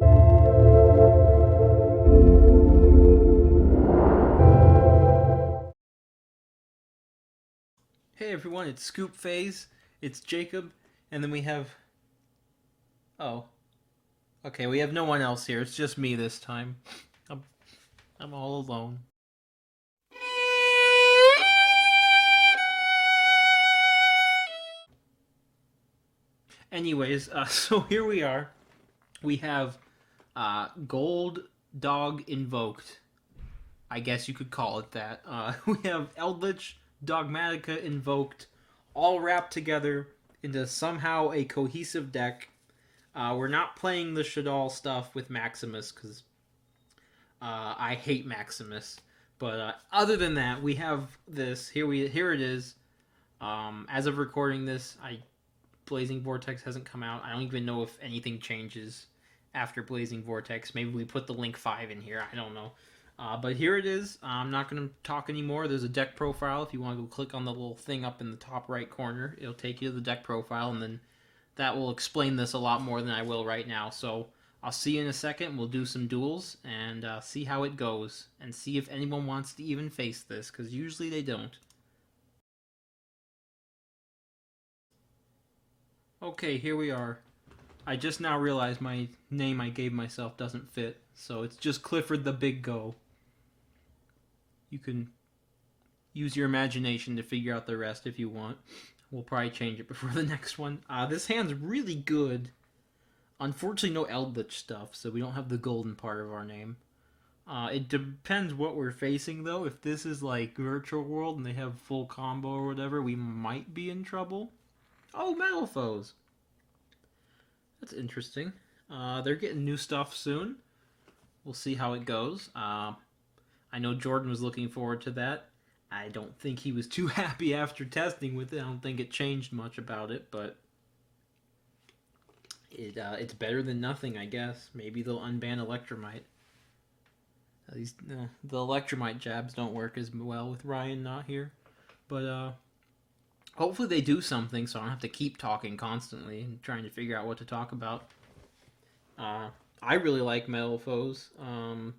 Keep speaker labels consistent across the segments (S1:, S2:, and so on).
S1: Hey everyone, it's Scoop Phase, it's Jacob, and then we have. Oh, okay, we have no one else here, it's just me this time. I'm, I'm all alone. Anyways, so here we are. We have Gold Dog Invoked. I guess you could call it that. We have Eldlich Dogmatika Invoked, all wrapped together into somehow a cohesive deck. We're not playing the Shadal stuff with Maximus because I hate Maximus. But other than that, we have this. Here it is. As of recording this, Blazing Vortex hasn't come out. I don't even know if anything changes after Blazing Vortex. Maybe we put the link 5 in here. I don't know. But here it is. I'm not going to talk anymore. There's a deck profile. If you want to go click on the little thing up in the top right corner, it'll take you to the deck profile, and then that will explain this a lot more than I will right now. So I'll see you in a second. We'll do some duels and see how it goes, and see if anyone wants to even face this, because usually they don't. Okay, here we are. I just now realized my name I gave myself doesn't fit, so it's just Clifford the Big Go. You can use your imagination to figure out the rest if you want. We'll probably change it before the next one. This hand's really good. Unfortunately, no Eldlich stuff, so we don't have the golden part of our name. It depends what we're facing, though. If this is like Virtual World and they have full combo or whatever, we might be in trouble. Oh, Metal Foes! That's interesting. They're getting new stuff soon. We'll see how it goes. I know Jordan was looking forward to that. I don't think he was too happy after testing with it. I don't think it changed much about it, but it's better than nothing, I guess. Maybe they'll unban Electromite. At least the Electromite jabs don't work as well with Ryan not here. But hopefully they do something so I don't have to keep talking constantly and trying to figure out what to talk about. I really like Metal Foes.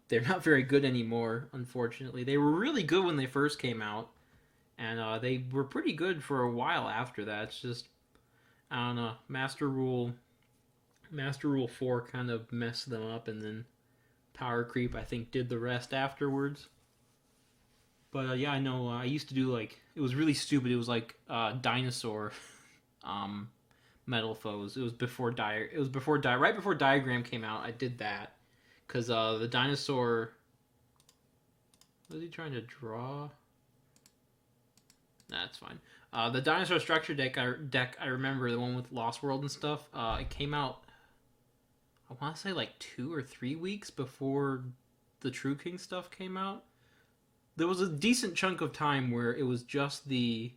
S1: They're not very good anymore, unfortunately. They were really good when they first came out, and they were pretty good for a while after that. It's just, I don't know, Master Rule 4 kind of messed them up, and then Power Creep, I think, did the rest afterwards. But yeah, I know. I used to do like, it was really stupid. It was like dinosaur um, Metal Foes. It was before right before Diagram came out. I did that because the dinosaur. What was he trying to draw? That's fine. The dinosaur structure deck. I remember the one with Lost World and stuff. It came out. I want to say like 2 or 3 weeks before the True King stuff came out. There was a decent chunk of time where it was just the.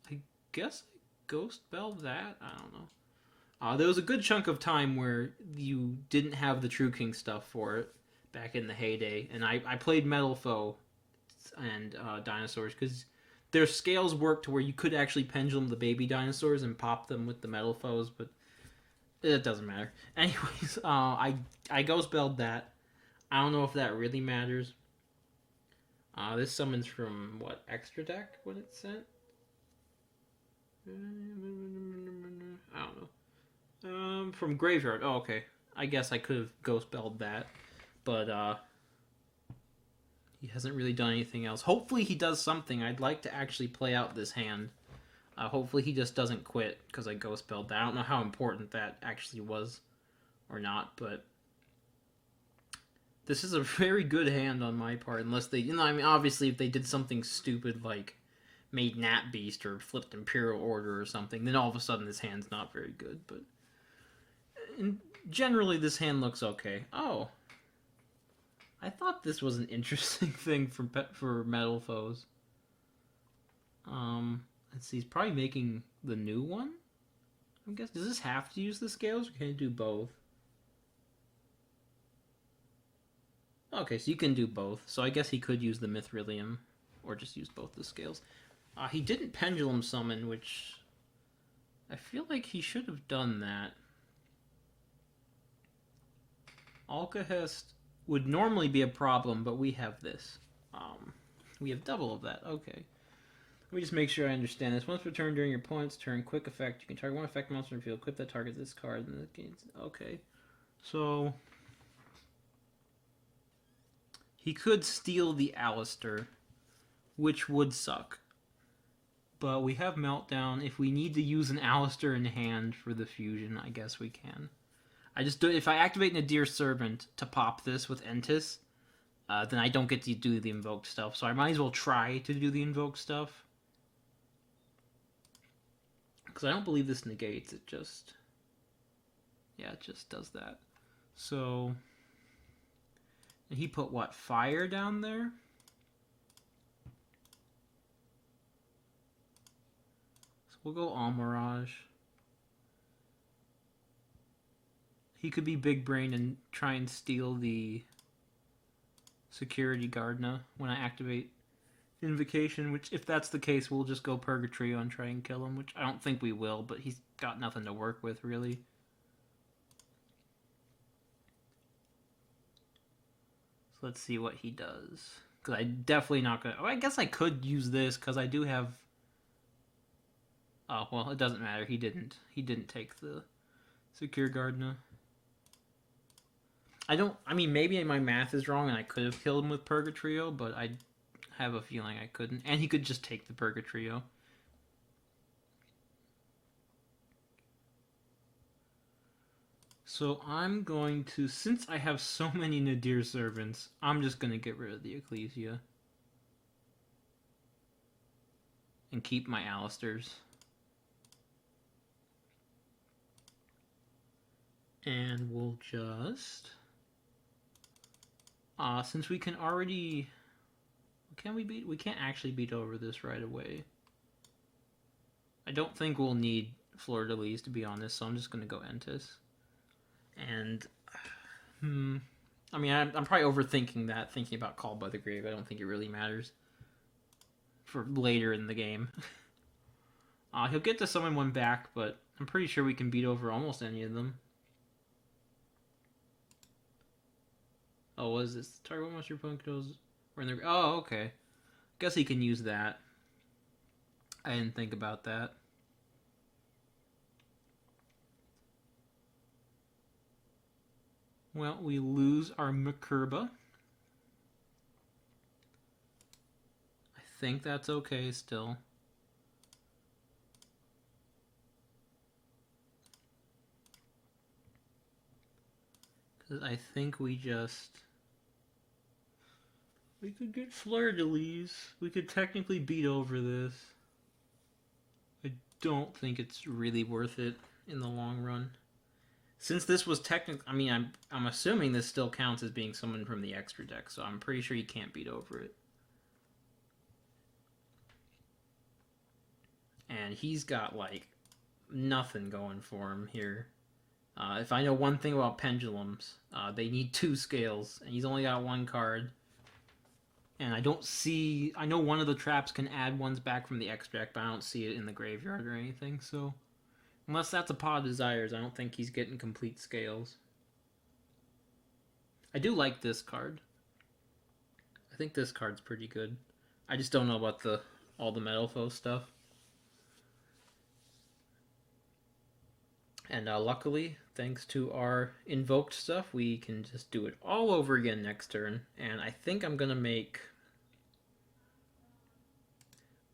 S1: I guess I Ghost Bell that? I don't know. There was a good chunk of time where you didn't have the True King stuff for it back in the heyday, and I played Metal Foe and dinosaurs because their scales worked to where you could actually pendulum the baby dinosaurs and pop them with the Metal Foes, but it doesn't matter. Anyways, I Ghost Belled that. I don't know if that really matters. This summons from what extra deck when it's sent? I don't know. From graveyard. Oh, okay. I guess I could have Ghost Belled that, but he hasn't really done anything else. Hopefully he does something. I'd like to actually play out this hand. Hopefully he just doesn't quit because I Ghost Belled that. I don't know how important that actually was or not, but this is a very good hand on my part, unless they, I mean, obviously if they did something stupid like made Nat Beast or flipped Imperial Order or something, then all of a sudden this hand's not very good, but generally this hand looks okay. Oh, I thought this was an interesting thing for Metal Foes. Let's see, he's probably making the new one? I guess, does this have to use the scales, or can it do both? Okay, so you can do both. So I guess he could use the Mithrilium, or just use both the scales. He didn't Pendulum Summon, which I feel like he should have done that. Alcahest would normally be a problem, but we have this. We have double of that. Okay. Let me just make sure I understand this. Once per turn during your opponent's turn, quick effect. You can target one effect monster in the field. Equip that target this card. And okay. So he could steal the Alistair, which would suck. But we have Meltdown. If we need to use an Alistair in hand for the fusion, I guess we can. I just do. If I activate Nadir Servant to pop this with Entis, then I don't get to do the invoked stuff. So I might as well try to do the invoked stuff. Because I don't believe this negates, it just... Yeah, it just does that. So... And he put, what, fire down there? So we'll go All Mirage. He could be big brain and try and steal the security Gardna when I activate Invocation, which, if that's the case, we'll just go Purgatrio and try and kill him, which I don't think we will, but he's got nothing to work with, really. So let's see what he does. Because I'm definitely not going to... Oh, I guess I could use this, because I do have... Oh, well, it doesn't matter. He didn't. He didn't take the Secure Gardna. I mean, maybe my math is wrong, and I could have killed him with Purgatrio, but I have a feeling I couldn't. And he could just take the Purgatrio. So I'm going to, since I have so many Nadir Servants, I'm just going to get rid of the Ecclesia. And keep my Alistairs. And we'll just... since we can already... Can we beat? We can't actually beat over this right away. I don't think we'll need Fleur-de-Lis, to be honest, so I'm just going to go Entis. And, I mean, I'm probably overthinking that, thinking about Call by the Grave. I don't think it really matters for later in the game. He'll get to summon one back, but I'm pretty sure we can beat over almost any of them. Oh, what is this? Target one monster opponent goes... Oh, okay. Guess he can use that. I didn't think about that. Well, we lose our Makurba. I think that's okay still. Because I think we just... We could get Fleur-de-Lis. We could technically beat over this. I don't think it's really worth it in the long run. Since this was technically... I mean, I'm assuming this still counts as being someone from the extra deck, so I'm pretty sure you can't beat over it. And he's got, like, nothing going for him here. If I know one thing about pendulums, they need 2 scales, and he's only got 1 card. And I don't see... I know one of the traps can add ones back from the extract, but I don't see it in the graveyard or anything, so... Unless that's a Pot of Desires, I don't think he's getting complete scales. I do like this card. I think this card's pretty good. I just don't know about all the Metalfoe stuff. And luckily, thanks to our invoked stuff, we can just do it all over again next turn. And I think I'm going to make...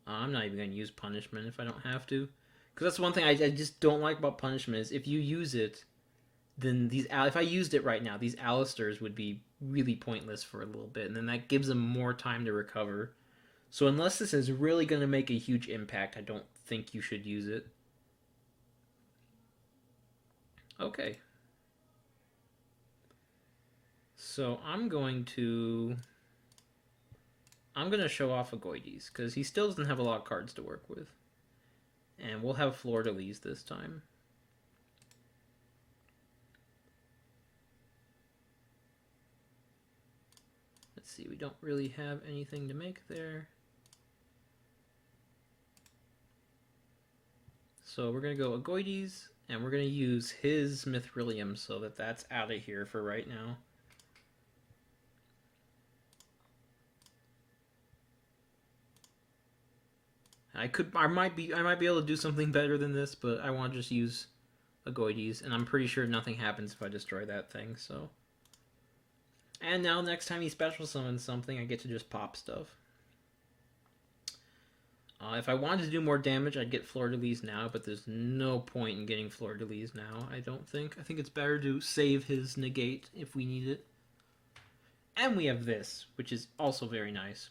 S1: I'm not even going to use Punishment if I don't have to. Because that's one thing I just don't like about Punishment is if you use it, then if I used it right now, these Alistairs would be really pointless for a little bit. And then that gives them more time to recover. So unless this is really going to make a huge impact, I don't think you should use it. Okay. So I'm going to show off Agoides, because he still doesn't have a lot of cards to work with. And we'll have Fleur-de-Lis this time. Let's see, we don't really have anything to make there. So we're going to go Agoides, And we're going to use his Mithrilium so that that's out of here for right now. I might be able to do something better than this, but I want to just use Agoides, and I'm pretty sure nothing happens if I destroy that thing, so. And now next time he special summons something, I get to just pop stuff. If I wanted to do more damage, I'd get Fleur-de-Lis now, but there's no point in getting Fleur-de-Lis now, I don't think. I think it's better to save his negate if we need it. And we have this, which is also very nice.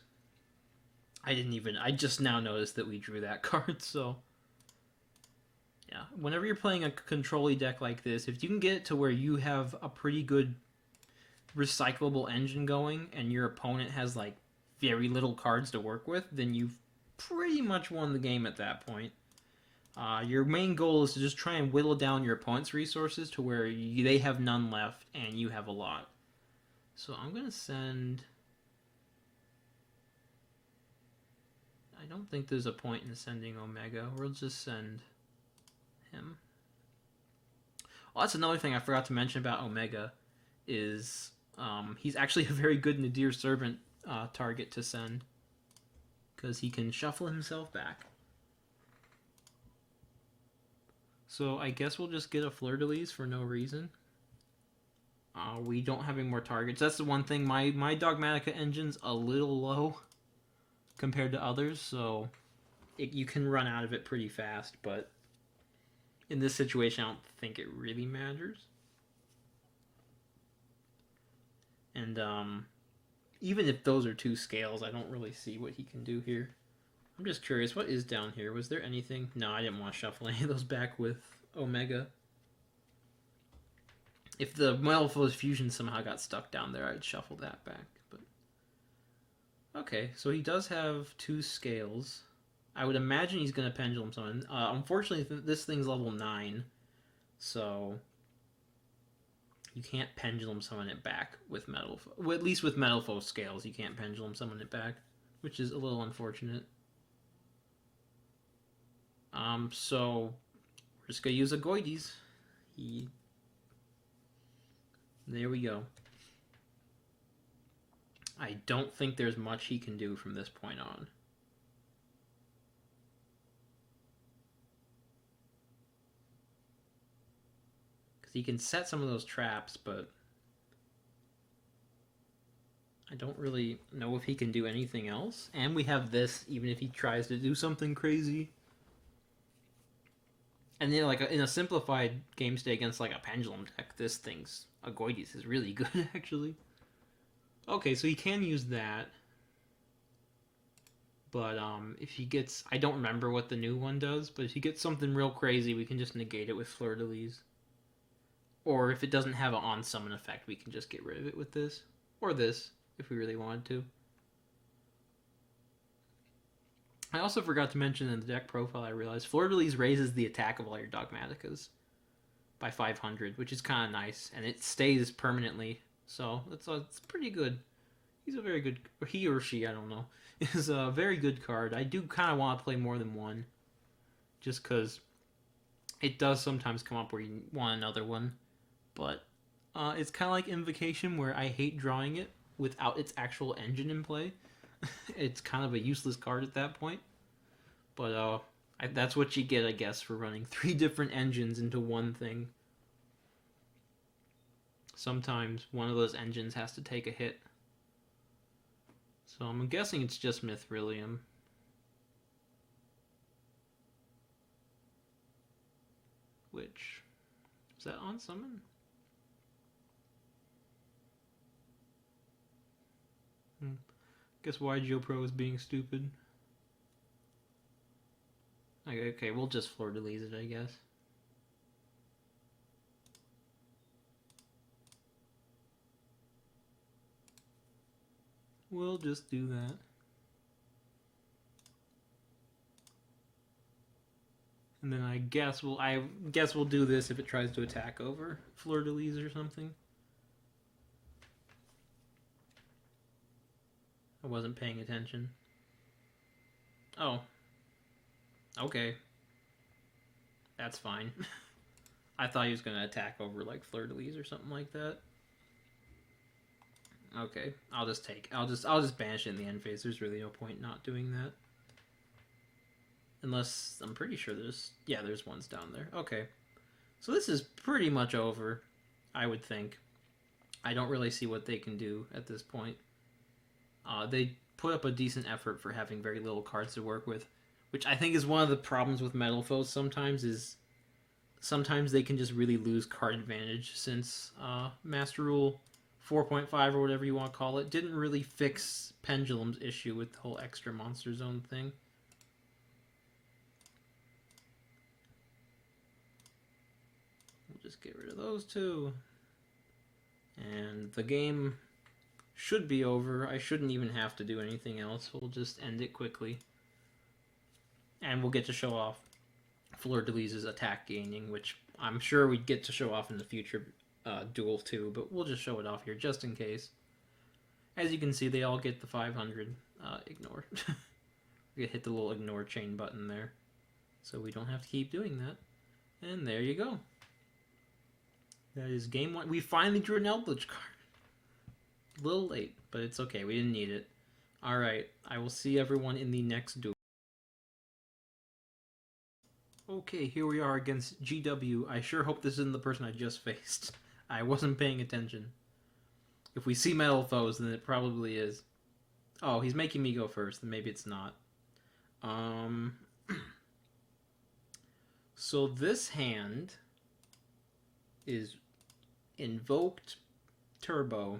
S1: I just now noticed that we drew that card, so. Yeah, whenever you're playing a control-y deck like this, if you can get it to where you have a pretty good recyclable engine going, and your opponent has, like, very little cards to work with, then you've pretty much won the game at that point. Your main goal is to just try and whittle down your opponent's resources to where they have none left, and you have a lot. So I'm going to send... I don't think there's a point in sending Omega. We'll just send him. Well, that's another thing I forgot to mention about Omega, is he's actually a very good Nadir Servant target to send, because he can shuffle himself back. So I guess we'll just get a Fleur-de-Lis for no reason. We don't have any more targets. That's the one thing. My Dogmatika engine's a little low compared to others, so you can run out of it pretty fast, but in this situation, I don't think it really matters. And even if those are two scales, I don't really see what he can do here. I'm just curious, what is down here? Was there anything? No, I didn't want to shuffle any of those back with Omega. If the Metalfoes Fusion somehow got stuck down there, I'd shuffle that back. But okay, so he does have two scales. I would imagine he's going to Pendulum Summon. Unfortunately, this thing's level 9, so you can't Pendulum Summon it back with Metalfoes. Well, at least with Metalfoes scales, you can't Pendulum Summon it back, which is a little unfortunate. So we're just going to use Agoides. There we go. I don't think there's much he can do from this point on. Because he can set some of those traps, but I don't really know if he can do anything else. And we have this, even if he tries to do something crazy. And then, like, in a simplified game state against, like, a Pendulum deck, this thing's Agoides is really good, actually. Okay, so he can use that. But, if he gets... I don't remember what the new one does, but if he gets something real crazy, we can just negate it with Fleur-de-Lis. Or if it doesn't have an on-summon effect, we can just get rid of it with this. Or this, if we really wanted to. I also forgot to mention in the deck profile, I realized Fleur-de-Lis raises the attack of all your Dogmatikas by 500, which is kind of nice, and it stays permanently, so it's pretty good. He's a very good, or he or she, I don't know, is a very good card. I do kind of want to play more than one, just because it does sometimes come up where you want another one, but it's kind of like Invocation, where I hate drawing it without its actual engine in play. It's kind of a useless card at that point. But that's what you get, I guess, for running 3 different engines into one thing. Sometimes one of those engines has to take a hit. So I'm guessing it's just Mithrilium. Which... is that on summon? Guess why GeoPro is being stupid. Okay, we'll just Fleur-de-Lis it, I guess. We'll just do that. And then I guess we'll do this if it tries to attack over Fleur-de-Lis or something. I wasn't paying attention. Oh. Okay. That's fine. I thought he was going to attack over like Fleur-de-Lis or something like that. Okay, I'll just banish it in the end phase. There's really no point not doing that. Unless, I'm pretty sure there's ones down there. Okay. So this is pretty much over, I would think. I don't really see what they can do at this point. They put up a decent effort for having very little cards to work with, which I think is one of the problems with Metal Foes sometimes is sometimes they can just really lose card advantage since Master Rule 4.5 or whatever you want to call it didn't really fix Pendulum's issue with the whole extra monster zone thing. We'll just get rid of those two. And the game should be over. I shouldn't even have to do anything else. We'll just end it quickly. And we'll get to show off Fleur-de-Lis' attack gaining, which I'm sure we'd get to show off in the future duel too, but we'll just show it off here just in case. As you can see, they all get the 500 ignore. We hit the little ignore chain button there, so we don't have to keep doing that. And there you go. That is game one. We finally drew an Eldlich card. A little late, but it's okay. We didn't need it. Alright, I will see everyone in the next duel. Okay, here we are against GW. I sure hope this isn't the person I just faced. I wasn't paying attention. If we see Metal Foes, then it probably is. Oh, he's making me go first, then maybe it's not. So this hand is Invoked Turbo,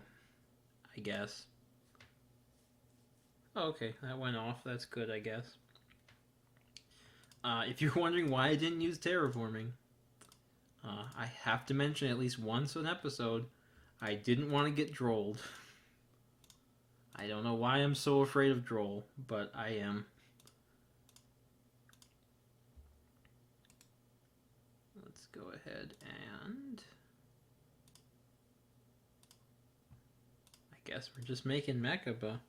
S1: I guess. Oh, okay, that went off. That's good, I guess. If you're wondering why I didn't use Terraforming, I have to mention at least once an episode, I didn't want to get drolled. I don't know why I'm so afraid of droll, but I am. Let's go ahead and... I guess we're just making Mechaba.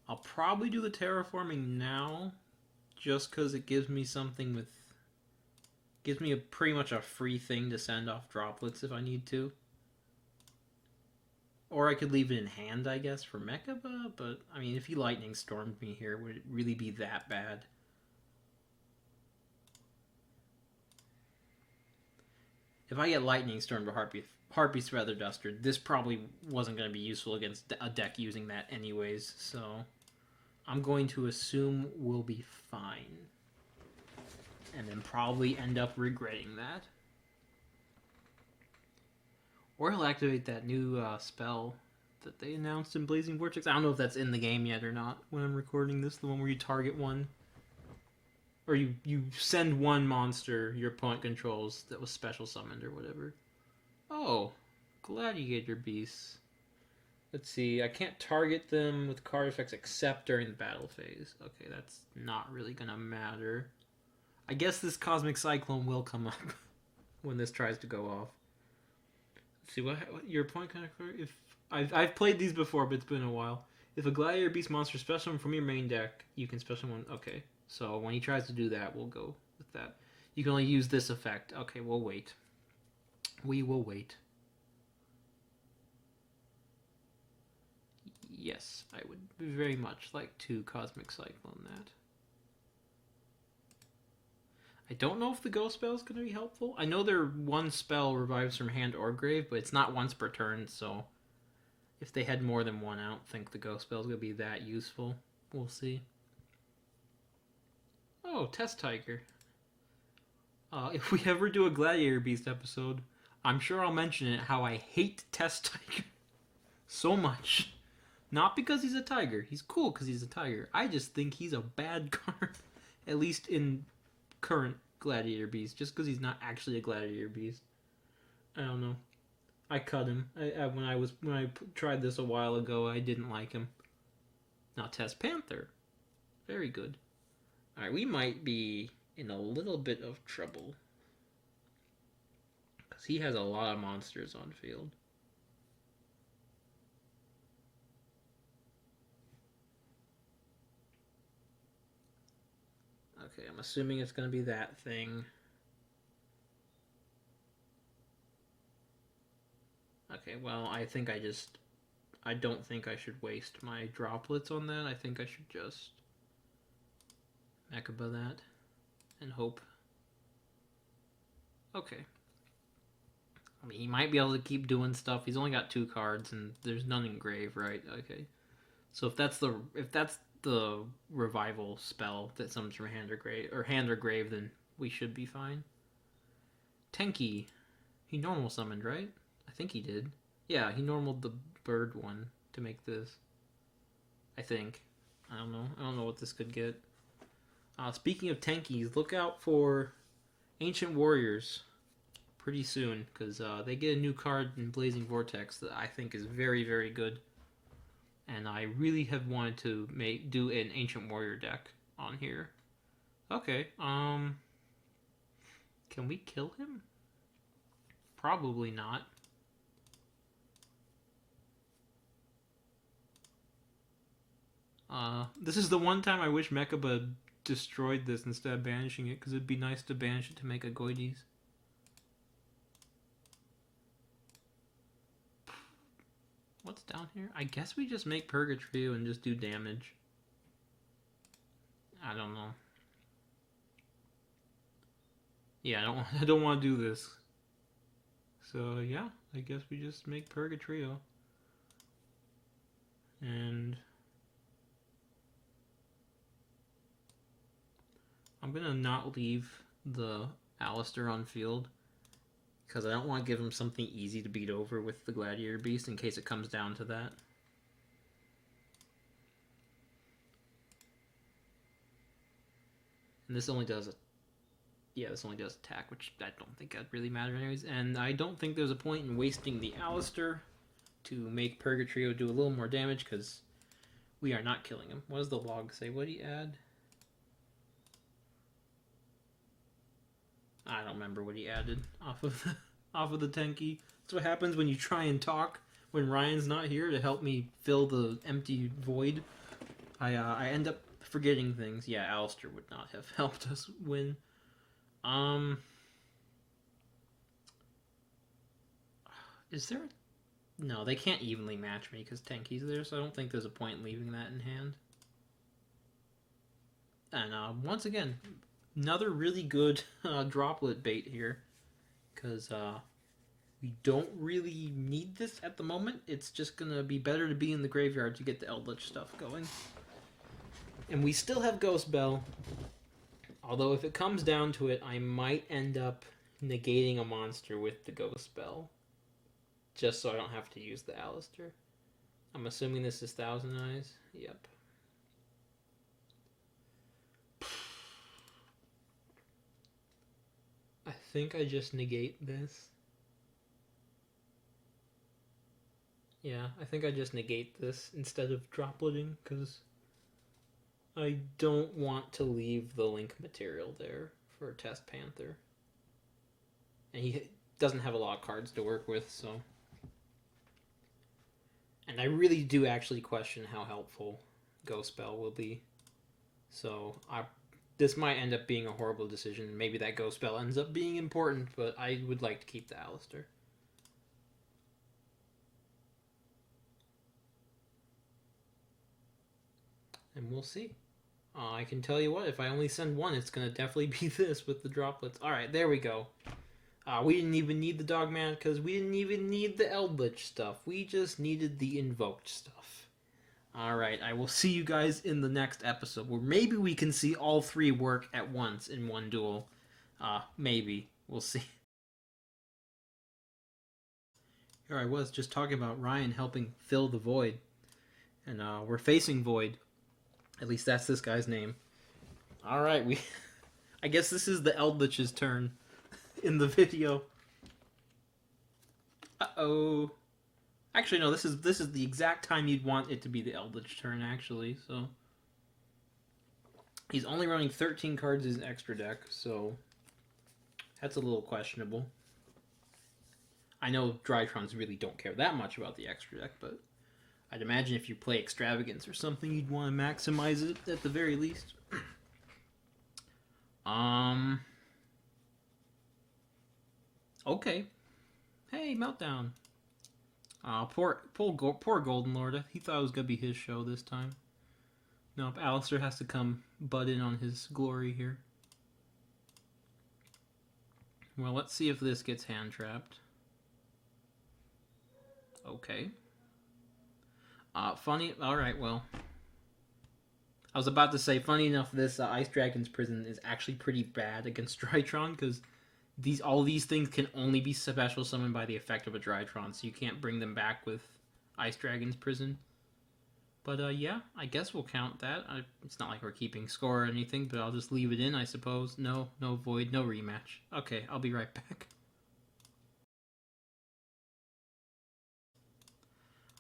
S1: I'll probably do the terraforming now, just because it gives me something with... gives me pretty much a free thing to send off droplets if I need to. Or I could leave it in hand, I guess, for Mechaba, but, I mean, if he Lightning Stormed me here, would it really be that bad? If I get Lightning Stormed or Heartbeast Feather Duster, this probably wasn't going to be useful against a deck using that anyways, so I'm going to assume we'll be fine. And then probably end up regretting that. Or he'll activate that new spell that they announced in Blazing Vortex. I don't know if that's in the game yet or not when I'm recording this. The one where you target one. Or you send one monster your opponent controls that was special summoned or whatever. Oh, Gladiator Beasts. Let's see, I can't target them with card effects except during the battle phase. Okay, that's not really gonna matter. I guess this Cosmic Cyclone will come up when this tries to go off. Let's see, what your opponent kind of card? If I've played these before, but it's been a while. If a Gladiator Beast monster special from your main deck, you can special one. Okay, so when he tries to do that, we'll go with that. You can only use this effect. Okay, we'll wait. We will wait. Yes, I would very much like to Cosmic Cyclone that. I don't know if the Ghost Spell is going to be helpful. I know their one spell revives from hand or grave, but it's not once per turn, so if they had more than one, I don't think the Ghost Spell is going to be that useful. We'll see. Oh, Test Tiger. If we ever do a Gladiator Beast episode, I'm sure I'll mention it, how I hate Test Tiger so much. Not because he's a tiger. He's cool because he's a tiger. I just think he's a bad card. At least in current Gladiator Beast. Just because he's not actually a Gladiator Beast. I don't know. I cut him. When I tried this a while ago, I didn't like him. Now Test Panther. Very good. Alright, we might be in a little bit of trouble. Because he has a lot of monsters on field. Okay, I'm assuming it's going to be that thing. Okay, well, I don't think I should waste my droplets on that. I think I should just Mechaba that and hope. Okay. I mean, he might be able to keep doing stuff. He's only got 2 cards, and there's none in grave, right? Okay. So if that's the revival spell that summons from hand or grave, then we should be fine. Tenki, he normal summoned, right? I think he did. Yeah, he normaled the bird one to make this. I think. I don't know. I don't know what this could get. Speaking of Tenkis, look out for Ancient Warriors pretty soon, because they get a new card in Blazing Vortex that I think is very, very good. And I really have wanted to do an Ancient Warrior deck on here. Okay, can we kill him? Probably not. This is the one time I wish Mechaba destroyed this instead of banishing it, because it'd be nice to banish it to make a Goides. What's down here? I guess we just make Purgatrio and just do damage. I don't know. Yeah, I don't want to do this. So yeah, I guess we just make Purgatrio. And I'm gonna not leave the Alistair on field, because I don't want to give him something easy to beat over with the Gladiator Beast in case it comes down to that. And this only does this only does attack, which I don't think that really matters anyways. And I don't think there's a point in wasting the Alistair to make Purgatrio do a little more damage, because we are not killing him. What does the log say? What did he add? I don't remember what he added off of the Tenki. That's what happens when you try and talk when Ryan's not here to help me fill the empty void. I end up forgetting things. Yeah, Alistair would not have helped us win. Is there... No, they can't evenly match me because Tenki's there, so I don't think there's a point in leaving that in hand. And once again, another really good droplet bait here, because we don't really need this at the moment. It's just going to be better to be in the graveyard to get the Eldlich stuff going. And we still have Ghost Bell. Although if it comes down to it, I might end up negating a monster with the Ghost Bell, just so I don't have to use the Alistair. I'm assuming this is Thousand Eyes. Yep. I think I just negate this. Yeah, I think I just negate this instead of dropletting, because I don't want to leave the link material there for Test Panther. And he doesn't have a lot of cards to work with, so... And I really do actually question how helpful Ghost Spell will be. So, this might end up being a horrible decision. Maybe that Ghost Spell ends up being important, but I would like to keep the Alistair. And we'll see. I can tell you what, if I only send one, it's going to definitely be this with the droplets. Alright, there we go. We didn't even need the Dogman because we didn't even need the Eldlich stuff. We just needed the Invoked stuff. Alright, I will see you guys in the next episode, where maybe we can see all 3 work at once in one duel. Maybe. We'll see. Here I was just talking about Ryan helping fill the void. And we're facing Void. At least that's this guy's name. Alright, I guess this is the Eldlich's turn in the video. Uh-oh. Actually, no, this is the exact time you'd want it to be the Eldlich turn, actually, so... He's only running 13 cards in his extra deck, so... That's a little questionable. I know Drytrons really don't care that much about the extra deck, but... I'd imagine if you play Extravagance or something, you'd want to maximize it at the very least. Um. Okay. Hey, Meltdown. Poor Golden Lord. He thought it was gonna be his show this time. Nope, Alistair has to come butt in on his glory here. Well, let's see if this gets hand trapped. Okay. Funny. All right. Well, I was about to say, funny enough, this Ice Dragon's prison is actually pretty bad against Drytron because all these things can only be special summoned by the effect of a Drytron, so you can't bring them back with Ice Dragon's prison. But yeah, I guess we'll count that. It's not like we're keeping score or anything, but I'll just leave it in, I suppose. No void, no rematch. Okay, I'll be right back.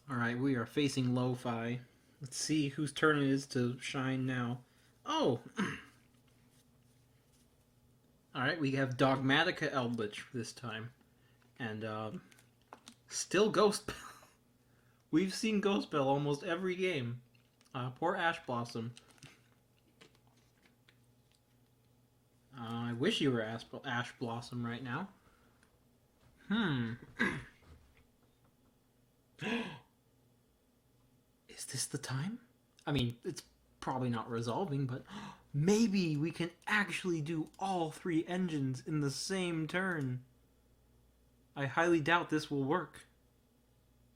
S1: Alright, we are facing Lo-Fi. Let's see whose turn it is to shine now. Oh! Alright, we have Dogmatika Eldlich this time. And, still Ghost Bell. We've seen Ghost Bell almost every game. Poor Ash Blossom. I wish you were Ash Blossom right now. Is this the time? I mean, it's probably not resolving, but maybe we can actually do all three engines in the same turn. I highly doubt this will work.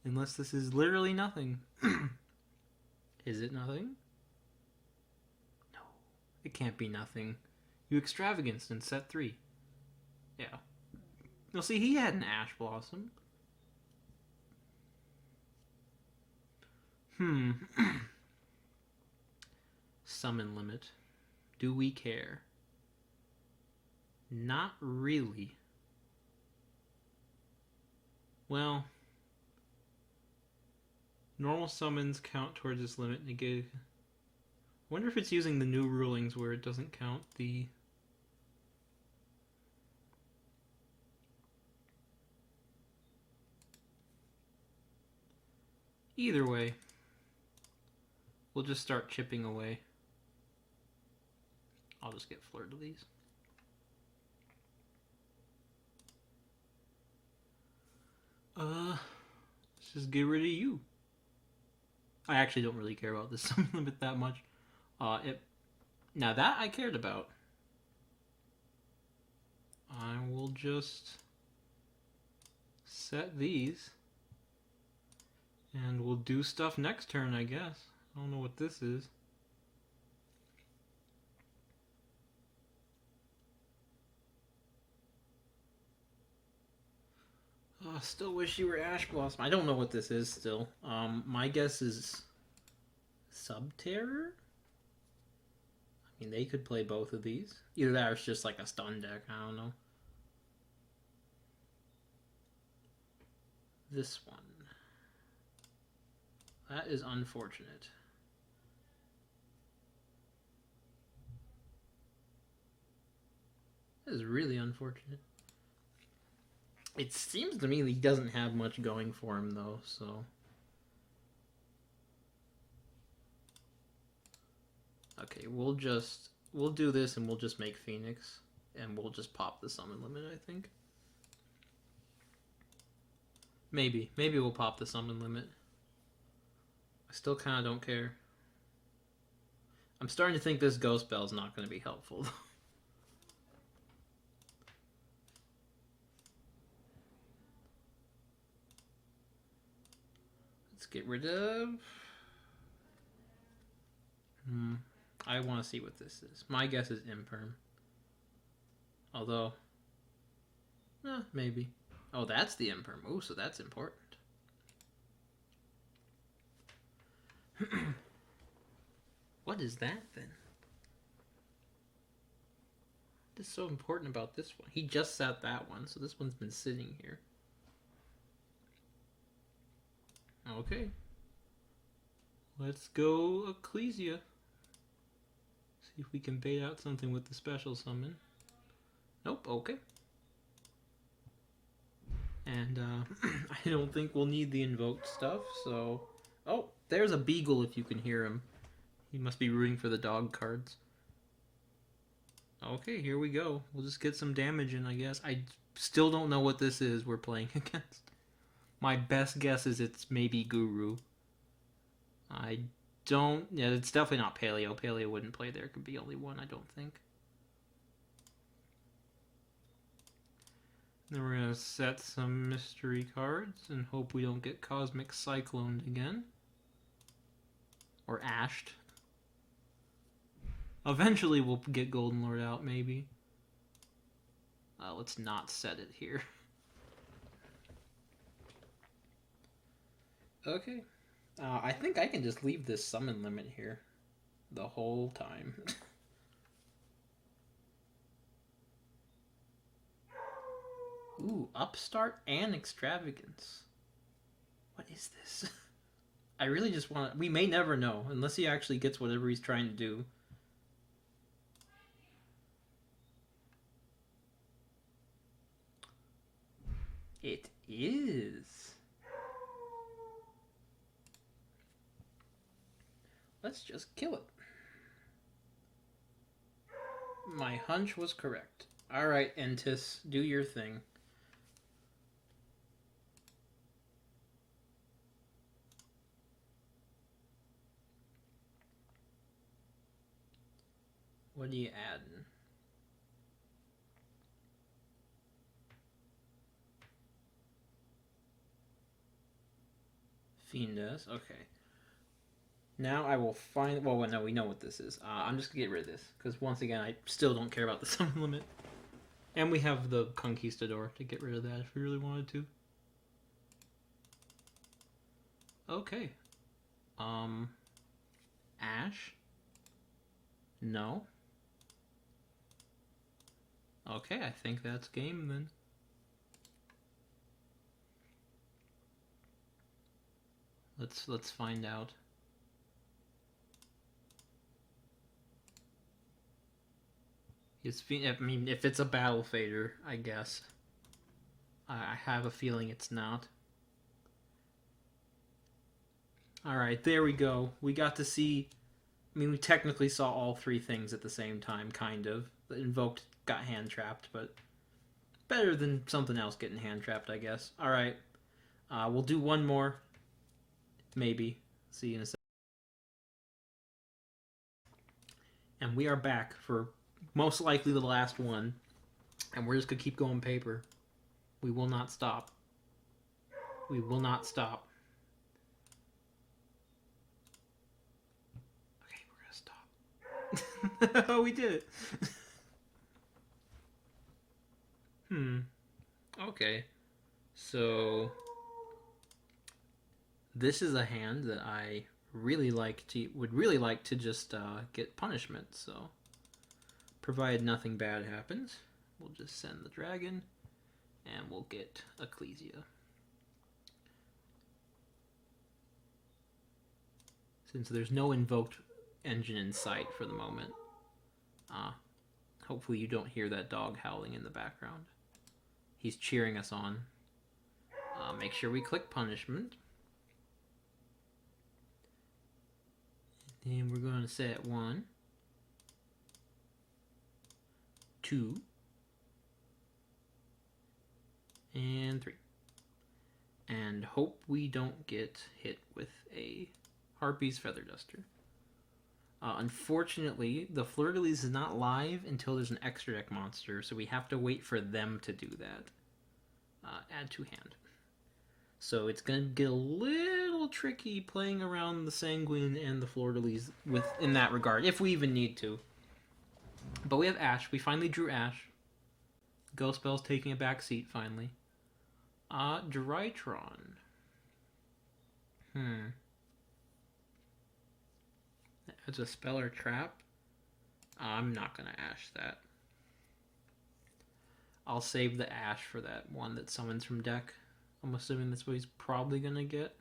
S1: Unless this is literally nothing. Is it nothing? No. It can't be nothing. You extravaganced in set 3. Yeah. No, see, he had an Ash Blossom. Summon limit. Do we care? Not really. Well, normal summons count towards this limit. Negate. Wonder if it's using the new rulings where it doesn't count the... Either way, we'll just start chipping away. I'll just get fleur-de-lis. Let's just get rid of you. I actually don't really care about this summon limit that much. Now that I cared about. I will just set these. And we'll do stuff next turn, I guess. I don't know what this is. Oh, still wish you were Ash Blossom. I don't know what this is still. My guess is Subterror? I mean, they could play both of these. Either that or it's just like a stun deck. I don't know. This one. That is unfortunate. That is really unfortunate. It seems to me that he doesn't have much going for him, though, so... Okay, we'll do this and we'll just make Phoenix. And we'll just pop the summon limit, I think. Maybe we'll pop the summon limit. I still kind of don't care. I'm starting to think this Ghost Bell's not going to be helpful, though. Let's get rid of... I want to see what this is. My guess is Imperm. Although... maybe. Oh, that's the Imperm. Oh, so that's important. What is that, then? What's so important about this one? He just set that one, so this one's been sitting here. Okay. Let's go Ecclesia. See if we can bait out something with the special summon. Nope, okay. And I don't think we'll need the invoked stuff, so... Oh, there's a Beagle if you can hear him. He must be rooting for the dog cards. Okay, here we go. We'll just get some damage in, I guess. I still don't know what this is we're playing against. My best guess is it's maybe Guru. I don't... Yeah, it's definitely not Paleo. Paleo wouldn't play there. Could be only one, I don't think. Then we're going to set some mystery cards and hope we don't get Cosmic Cycloned again. Or Ashed. Eventually we'll get Golden Lord out, maybe. Let's not set it here. Okay. I think I can just leave this summon limit here the whole time. Ooh, Upstart and Extravagance. What is this? I really just want... We may never know, unless he actually gets whatever he's trying to do. It is. Let's just kill it. My hunch was correct. Alright, Entis, do your thing. What are you adding? Fiendas, okay. Now I will find... Well, no, we know what this is. I'm just going to get rid of this, because once again, I still don't care about the summon limit. And we have the Conquistador to get rid of that if we really wanted to. Okay. Ash? No. Okay, I think that's game then. Let's find out. I mean, if it's a battle fader, I guess. I have a feeling it's not. Alright, there we go. We got to see... I mean, we technically saw all three things at the same time, kind of. The Invoked got hand-trapped, but... better than something else getting hand-trapped, I guess. Alright. We'll do one more. Maybe. See you in a second. And we are back for most likely the last one. And we're just going to keep going paper. We will not stop. We will not stop. Okay, we're going to stop. Oh, we did it. Okay. So... this is a hand that I really would really like to just get punishment, so provided nothing bad happens, we'll just send the dragon and we'll get Ecclesia. Since there's no invoked engine in sight for the moment, hopefully you don't hear that dog howling in the background. He's cheering us on. Make sure we click punishment. And we're going to set 1, 2, and 3. And hope we don't get hit with a Harpy's Feather Duster. Unfortunately, the Fleur-de-Lis is not live until there's an extra deck monster, so we have to wait for them to do that. Add to hand. So it's going to get a little tricky playing around the Sanguine and the Fleur-de-Lis in that regard, if we even need to. But we have Ash. We finally drew Ash. Ghost Bell's taking a back seat, finally. Drytron. As a spell or trap? I'm not going to Ash that. I'll save the Ash for that one that summons from deck. I'm assuming that's what he's probably going to get.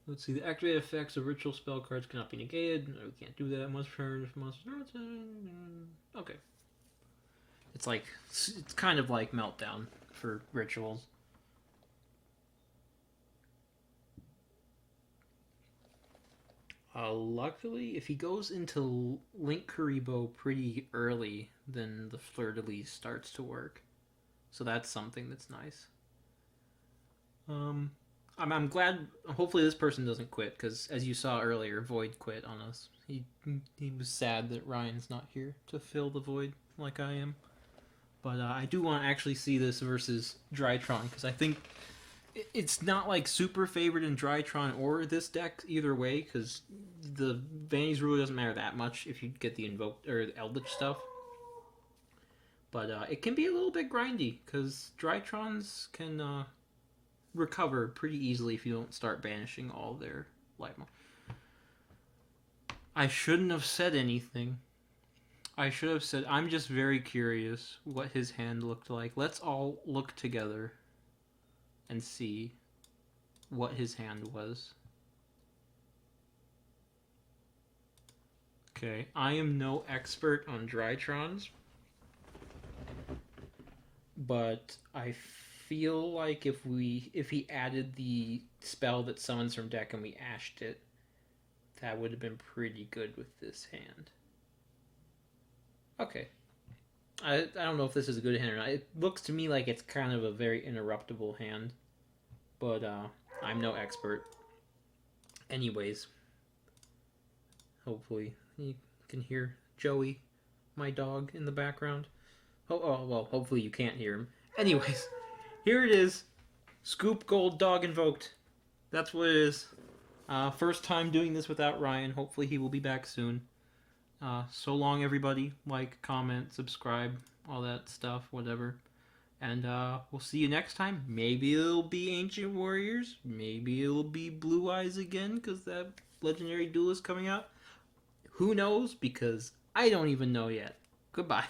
S1: Let's see. The activated effects of ritual spell cards cannot be negated. No, we can't do that. Must turn if monster. Okay. It's kind of like Meltdown for rituals. Luckily, if he goes into Link Kuribo pretty early, then the fleur-de-lis starts to work. So that's something that's nice. Um, I'm glad. Hopefully, this person doesn't quit because, as you saw earlier, Void quit on us. He was sad that Ryan's not here to fill the void like I am. But I do want to actually see this versus Drytron because I think it's not like super favored in Drytron or this deck either way because the Vanity's Ruler doesn't matter that much if you get the Invoked or the Eldlich stuff. But it can be a little bit grindy because Drytrons can recover pretty easily if you don't start banishing all their light. I shouldn't have said anything. I should have said, I'm just very curious what his hand looked like. Let's all look together and see what his hand was. Okay, I am no expert on Drytrons, but I feel like if he added the spell that summons from deck and we ashed it, that would have been pretty good with this hand. Okay. I don't know if this is a good hand or not. It looks to me like it's kind of a very interruptible hand. But I'm no expert. Anyways. Hopefully you can hear Joey, my dog, in the background. Oh well, hopefully you can't hear him. Anyways, here it is. Scoop Gold Dog Invoked. That's what it is. First time doing this without Ryan. Hopefully he will be back soon. So long, everybody. Like, comment, subscribe, all that stuff, whatever. And we'll see you next time. Maybe it'll be Ancient Warriors. Maybe it'll be Blue Eyes again, because that Legendary Duel is coming out. Who knows? Because I don't even know yet. Goodbye.